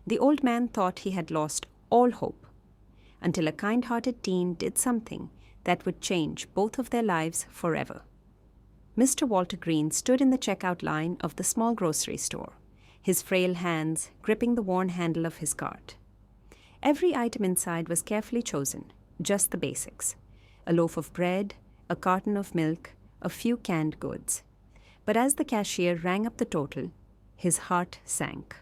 The old man thought he had lost all hope until a kind-hearted teen did something that would change both of their lives forever. Mr. Walter Green stood in the checkout line of the small grocery store, his frail hands gripping the worn handle of his cart. Every item inside was carefully chosen, just the basics: a loaf of bread, a carton of milk, a few canned goods. But as the cashier rang up the total, his heart sank.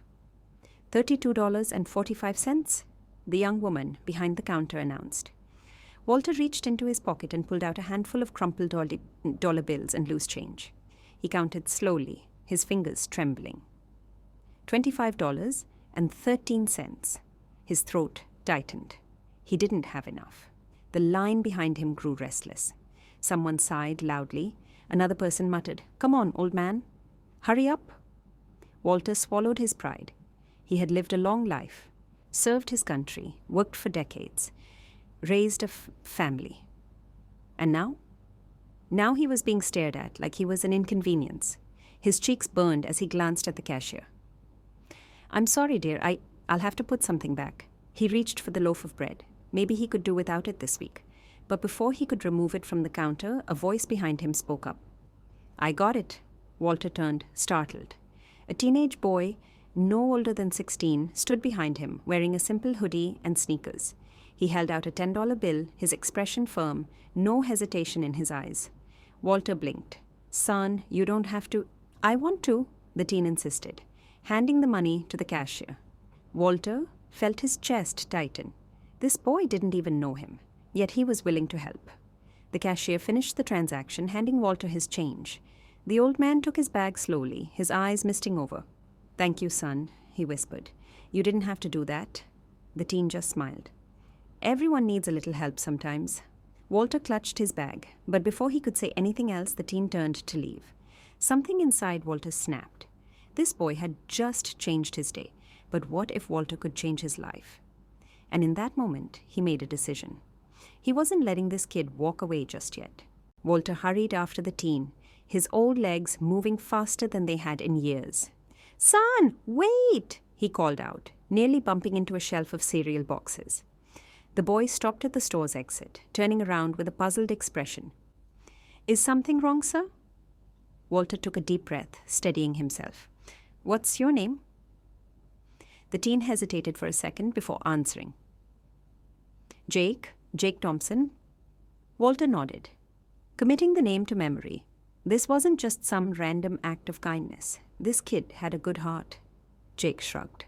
$32.45, the young woman behind the counter announced. Walter reached into his pocket and pulled out a handful of crumpled dollar bills and loose change. He counted slowly, his fingers trembling. $25.13. His throat tightened. He didn't have enough. The line behind him grew restless. Someone sighed loudly. Another person muttered, "Come on, old man. Hurry up." Walter swallowed his pride. He had lived a long life, served his country, worked for decades, raised a family. And now? Now he was being stared at like he was an inconvenience. His cheeks burned as he glanced at the cashier. "I'm sorry, dear. I'll have to put something back." He reached for the loaf of bread. Maybe he could do without it this week. But before he could remove it from the counter, a voice behind him spoke up. "I got it." Walter turned, startled. A teenage boy, no older than 16, stood behind him, wearing a simple hoodie and sneakers. He held out a $10 bill, his expression firm, no hesitation in his eyes. Walter blinked. "Son, you don't have to—" "I want to," the teen insisted, handing the money to the cashier. Walter felt his chest tighten. This boy didn't even know him, yet he was willing to help. The cashier finished the transaction, handing Walter his change. The old man took his bag slowly, his eyes misting over. "Thank you, son," he whispered. "You didn't have to do that." The teen just smiled. "Everyone needs a little help sometimes." Walter clutched his bag, but before he could say anything else, the teen turned to leave. Something inside Walter snapped. This boy had just changed his day, but what if Walter could change his life? And in that moment, he made a decision. He wasn't letting this kid walk away just yet. Walter hurried after the teen, his old legs moving faster than they had in years. "Son, wait!" he called out, nearly bumping into a shelf of cereal boxes. The boy stopped at the store's exit, turning around with a puzzled expression. "Is something wrong, sir?" Walter took a deep breath, steadying himself. "What's your name?" The teen hesitated for a second before answering. Jake Thompson." Walter nodded, committing the name to memory. This wasn't just some random act of kindness. This kid had a good heart. Jake shrugged.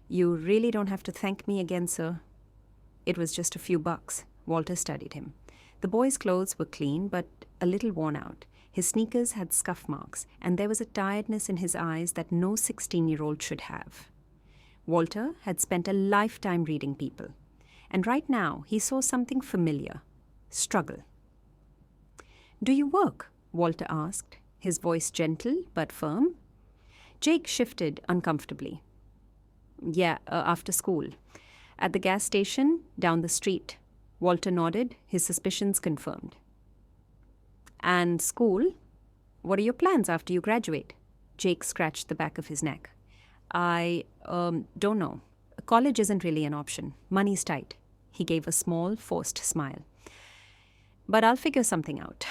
"You really don't have to thank me again, sir." It was just a few bucks. Walter studied him. The boy's clothes were clean, but a little worn out. His sneakers had scuff marks, and there was a tiredness in his eyes that no 16-year-old should have. Walter had spent a lifetime reading people, and right now he saw something familiar: struggle. "Do you work?" Walter asked, his voice gentle but firm. Jake shifted uncomfortably. "Yeah, after school. At the gas station down the street." Walter nodded, his suspicions confirmed. "And school? What are your plans after you graduate?" Jake scratched the back of his neck. I don't know. College isn't really an option. Money's tight." He gave a small, forced smile. "But I'll figure something out."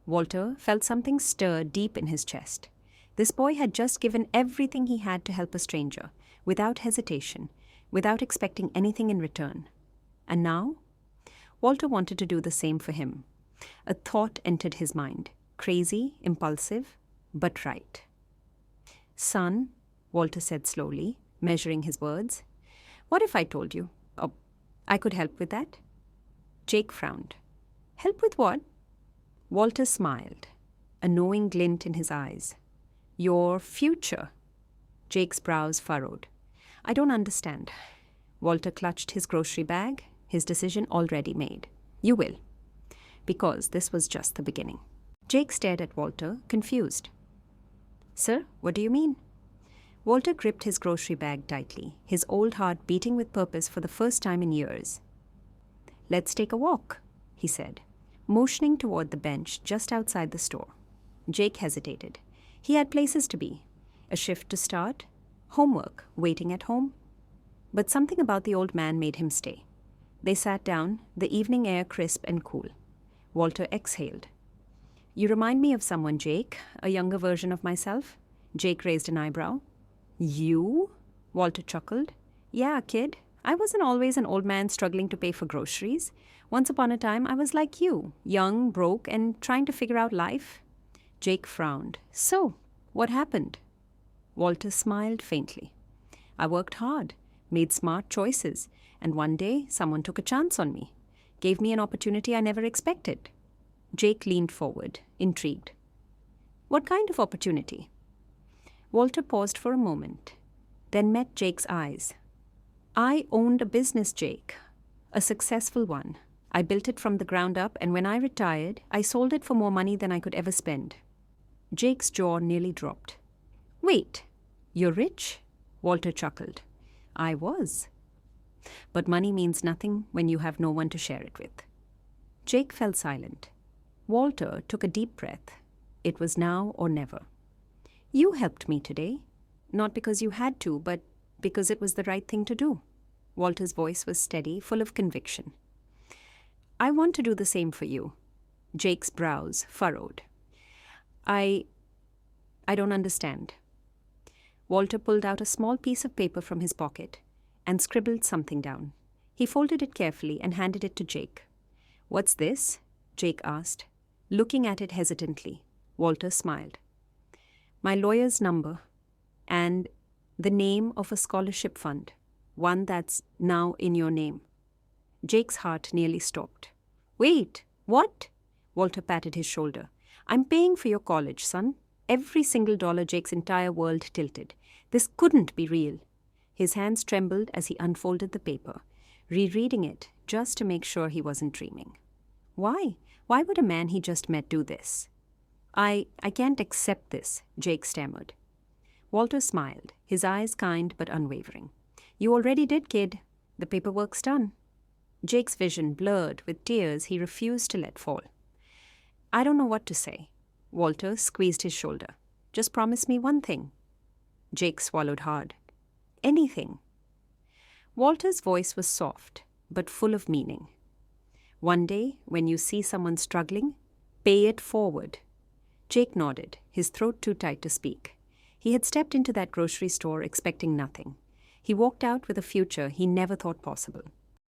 Walter felt something stir deep in his chest. This boy had just given everything he had to help a stranger, without hesitation, without expecting anything in return. And now? Walter wanted to do the same for him. A thought entered his mind, crazy, impulsive, but right. "Son," Walter said slowly, measuring his words, "what if I told you I could help with that?" Jake frowned. "Help with what?" Walter smiled, a knowing glint in his eyes. "Your future." Jake's brows furrowed. "I don't understand." Walter clutched his grocery bag, his decision already made. "You will." Because this was just the beginning. Jake stared at Walter, confused. "Sir, what do you mean?" Walter gripped his grocery bag tightly, his old heart beating with purpose for the first time in years. "Let's take a walk," he said, motioning toward the bench just outside the store. Jake hesitated. He had places to be, a shift to start, homework waiting at home. But something about the old man made him stay. They sat down, the evening air crisp and cool. Walter exhaled. "You remind me of someone, Jake, a younger version of myself." Jake raised an eyebrow. "You?" Walter chuckled. "Yeah, kid. I wasn't always an old man struggling to pay for groceries. Once upon a time, I was like you, young, broke, and trying to figure out life." Jake frowned. "So, what happened?" Walter smiled faintly. "I worked hard, made smart choices, and one day someone took a chance on me. Gave me an opportunity I never expected." Jake leaned forward, intrigued. "What kind of opportunity?" Walter paused for a moment, then met Jake's eyes. "I owned a business, Jake. A successful one. I built it from the ground up, and when I retired, I sold it for more money than I could ever spend." Jake's jaw nearly dropped. "Wait, you're rich?" Walter chuckled. "I was. But money means nothing when you have no one to share it with." Jake fell silent. Walter took a deep breath. It was now or never. "You helped me today. Not because you had to, but because it was the right thing to do." Walter's voice was steady, full of conviction. "I want to do the same for you." Jake's brows furrowed. I don't understand." Walter pulled out a small piece of paper from his pocket and scribbled something down. He folded it carefully and handed it to Jake. "What's this?" Jake asked. Looking at it hesitantly, Walter smiled. "My lawyer's number and the name of a scholarship fund, one that's now in your name." Jake's heart nearly stopped. "Wait, what?" Walter patted his shoulder. "I'm paying for your college, son." Every single dollar Jake's entire world tilted. This couldn't be real. His hands trembled as he unfolded the paper, rereading it just to make sure he wasn't dreaming. Why? Why would a man he just met do this? I can't accept this," Jake stammered. Walter smiled, his eyes kind but unwavering. "You already did, kid. The paperwork's done." Jake's vision blurred with tears he refused to let fall. "I don't know what to say." Walter squeezed his shoulder. "Just promise me one thing." Jake swallowed hard. "Anything." Walter's voice was soft, but full of meaning. "One day, when you see someone struggling, pay it forward." Jake nodded, his throat too tight to speak. He had stepped into that grocery store expecting nothing. He walked out with a future he never thought possible.